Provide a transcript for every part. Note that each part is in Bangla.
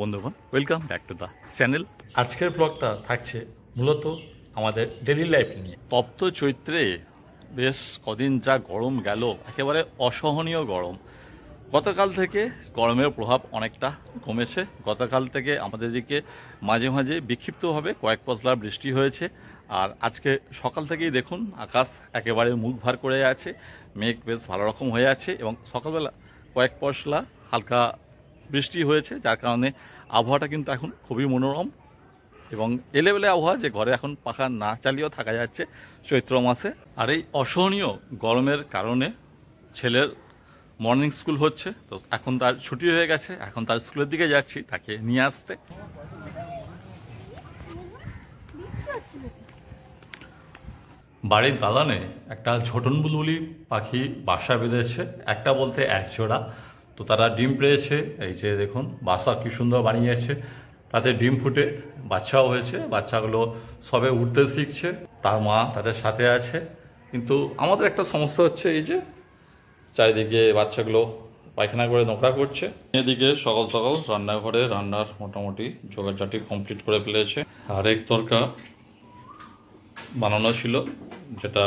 বন্ধুগণ, welcome back to the channel. আজকের ব্লগটা থাকছে মূলত আমাদের ডেইলি লাইফ নিয়ে। তপ্ত চৈত্রে বেশ কদিন যা গরম গেল, একেবারে অসহনীয় গরম। গতকাল থেকে গরমের প্রভাব অনেকটা কমেছে। গতকাল থেকে আমাদের দিকে মাঝে মাঝে বিক্ষিপ্তভাবে কয়েক পশলা বৃষ্টি হয়েছে। আর আজকে সকাল থেকেই দেখুন আকাশ একেবারে মুখ ভার করে আছে, মেঘ বেশ ভালো রকম হয়ে আছে এবং সকালবেলা কয়েক পশলা হালকা বৃষ্টি হয়েছে, যার কারণে আবহাওয়াটা কিন্তু এখন খুবই মনোরম এবং এলেবেলে আবহাওয়া, যে ঘরে এখন পাখা না চালিয়েও থাকা যাচ্ছে চৈত্র মাসে। আর এই অসহনীয় গরমের কারণে ছেলের মর্নিং স্কুল হচ্ছে, তো এখন তার ছুটি হয়ে গেছে, এখন তার স্কুলের দিকে যাচ্ছি তাকে নিয়ে আসতে। বাড়ির দালানে একটা ঝোটন বুলবুলি পাখি বাসা বেঁধেছে, একটা বলতে এক জোড়া। তো তারা ডিম পেয়েছে, এই যে দেখুন বাসা কি সুন্দর বানিয়েছে, তাতে ডিম ফুটে বাচ্চাও হয়েছে। বাচ্চাগুলো সবে উঠতে শিখছে, তার মা তাদের সাথে আছে। কিন্তু আমাদের একটা সমস্যা হচ্ছে, এই যে চারিদিকে বাচ্চাগুলো পায়খানা করে নোংরা করছে। এদিকে সকাল সকাল রান্নাঘরে রান্নার মোটামুটি জোগাড়জাটি কমপ্লিট করে ফেলেছে। আর এক তরকা বানানো ছিল, যেটা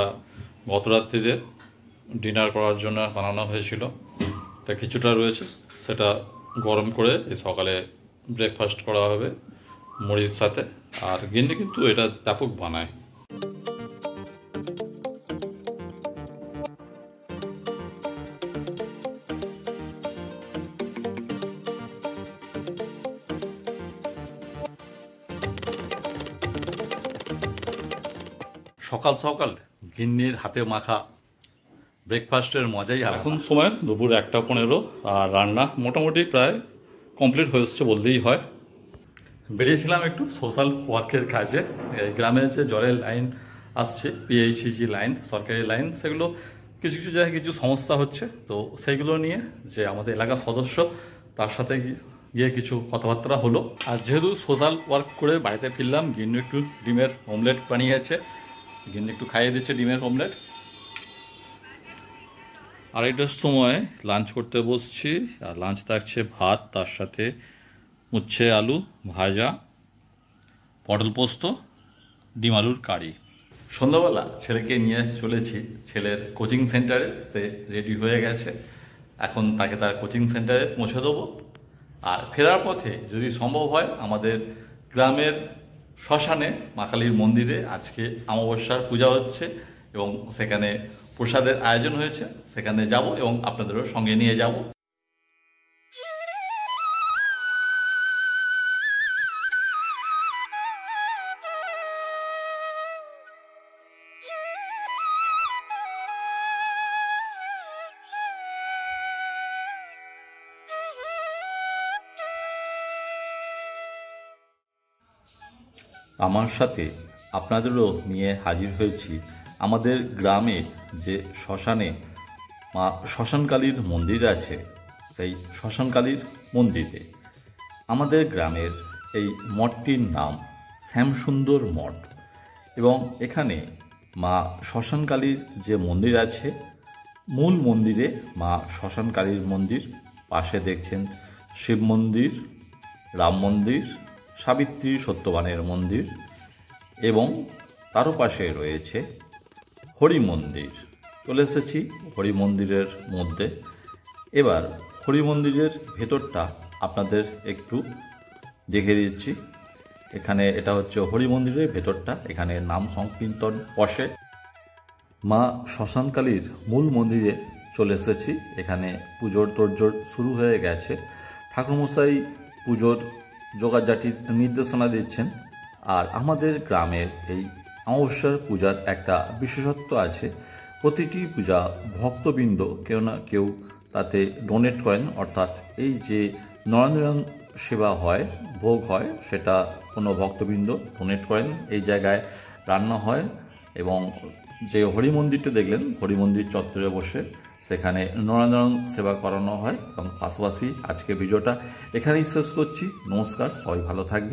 গত রাত্রিতে ডিনার করার জন্য বানানো হয়েছিল, তা কিছুটা রয়েছে, সেটা গরম করে এই সকালে ব্রেকফাস্ট করা হবে মুড়ির সাথে। আর গিন্নি কিন্তু এটা ব্যাপক বানায়। সকাল সকাল গিন্নির হাতে মাখা ব্রেকফাস্টের মজাই। এখন সময় দুপুর 1:15, আর রান্না মোটামুটি প্রায় কমপ্লিট হয়ে এসছে বললেই হয়। বেরিয়েছিলাম একটু সোশ্যাল ওয়ার্কের কাজে। গ্রামে যে জলের লাইন আসছে, পিএইচইজি লাইন, সরকারি লাইন, সেগুলো কিছু কিছু জায়গায় কিছু সমস্যা হচ্ছে। তো সেইগুলো নিয়ে যে আমাদের এলাকার সদস্য, তার সাথে গিয়ে কিছু কথাবার্তা হলো। আর যেহেতু সোশ্যাল ওয়ার্ক করে বাড়িতে ফিরলাম, গিন্নি একটু ডিমের অমলেট বানিয়েছে, গিন্নি একটু খাইয়ে দিচ্ছে ডিমের অমলেট। আড়াইটার সময় লাঞ্চ করতে বসছি, আর লাঞ্চ থাকছে ভাত, তার সাথে উচ্ছে আলু ভাজা, পটল পোস্ত, ডিম আলুর কারি। সন্ধ্যাবেলা ছেলেকে নিয়ে চলেছি ছেলের কোচিং সেন্টারে, সে রেডি হয়ে গেছে, এখন তাকে তার কোচিং সেন্টারে পৌঁছে দেবো। আর ফেরার পথে যদি সম্ভব হয় আমাদের গ্রামের শ্মশানে মা কালীর মন্দিরে আজকে অমাবস্যার পূজা হচ্ছে এবং সেখানে প্রসাদের আয়োজন হয়েছে, সেখানে যাব এবং আপনাদেরও সঙ্গে নিয়ে যাব। আমার সাথে আপনাদেরও নিয়ে হাজির হয়েছি আমাদের গ্রামে যে শ্মশানে মা শ্মশানকালীর মন্দির আছে, সেই শ্মশানকালীর মন্দিরে। আমাদের গ্রামের এই মঠটির নাম শ্যামসুন্দর মঠ এবং এখানে মা শ্মশানকালীর যে মন্দির আছে, মূল মন্দিরে মা শ্মশানকালীর মন্দির, পাশে দেখছেন শিব মন্দির, রাম মন্দির, সাবিত্রী সত্যবানের মন্দির এবং তারও পাশে রয়েছে হরি মন্দির। চলে এসেছি হরি মন্দিরের মধ্যে। এবার হরি মন্দিরের ভেতরটা আপনাদের একটু দেখে দিচ্ছি। এখানে এটা হচ্ছে হরি মন্দিরের ভেতরটা, এখানে নাম সংকীর্তন বসে। মা শ্মশানকালীর মূল মন্দিরে চলে এসেছি, এখানে পুজোর তোড়জোড় শুরু হয়ে গেছে। ঠাকুরমশাই পুজোর জোগাড়জাটির নির্দেশনা দিচ্ছেন। আর আমাদের গ্রামের এই অমাবস্যার পূজার একটা বিশেষত্ব আছে, প্রতিটি পূজা ভক্তবৃন্দ কেউ না কেউ তাতে ডোনেট করেন, অর্থাৎ এই যে নরনারায়ণ সেবা হয়, ভোগ হয়, সেটা কোনো ভক্তবৃন্দ ডোনেট করেন। এই জায়গায় রান্না হয় এবং যে হরি মন্দিরটা দেখলেন, হরি মন্দির চত্বরে বসে সেখানে নরনারায়ণ সেবা করানো হয়। এবং পাশাপাশি আজকে ভিডিওটা এখানেই শেষ করছি। নমস্কার, সবাই ভালো থাকবে।